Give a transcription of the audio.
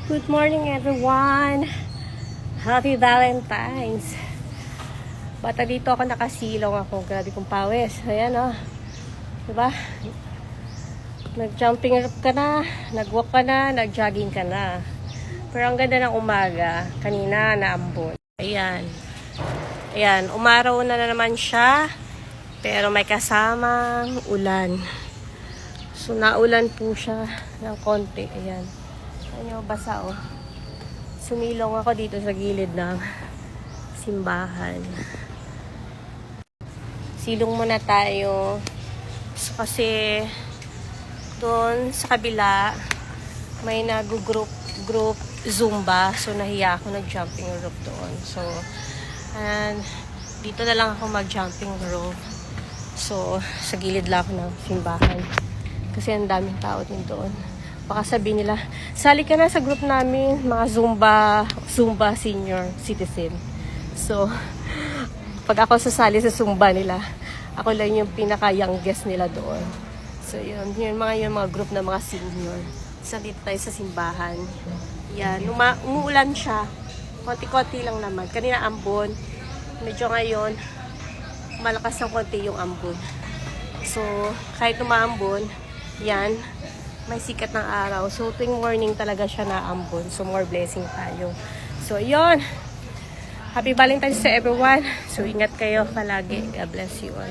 Good morning, everyone. Happy Valentine's. Bata dito ako nakasilong ako. Grabe kong pawis. Ayan o. Diba? Nag-jumping rope ka na, nag-walk ka na, nag-jogging ka na. Pero ang ganda ng umaga. Kanina naambon. Ayan. Ayan. Umaraw na naman siya. Pero may kasamang ulan. So, naulan po siya ng konti. Ayan. Ayan, basa oh. Sumilong ako dito sa gilid ng simbahan. Silong muna tayo. So, kasi doon sa kabila may nag-group Zumba. So, nahiya ako nag-jumping rope doon. So, and dito na lang ako mag-jumping rope. So, sa gilid lang ako ng simbahan. Kasi ang daming tao din doon. Baka sabihin nila, sali ka na sa group namin, mga Zumba senior citizen. So, pag ako sasali sa Zumba nila, ako lang yung pinaka-youngest nila doon. So, yun mga group na mga senior. So, dito tayo sa simbahan. Yan, umuulan siya. Konti-konti lang naman. Kanina ambon. Medyo ngayon, malakas ng konti yung ambon. So, kahit umaambon, yan, may sikat ng araw. So, tuwing morning talaga siya naambon. So, more blessing tayo. So, yun. Happy Valentine's to everyone. So, ingat kayo palagi. God bless you all.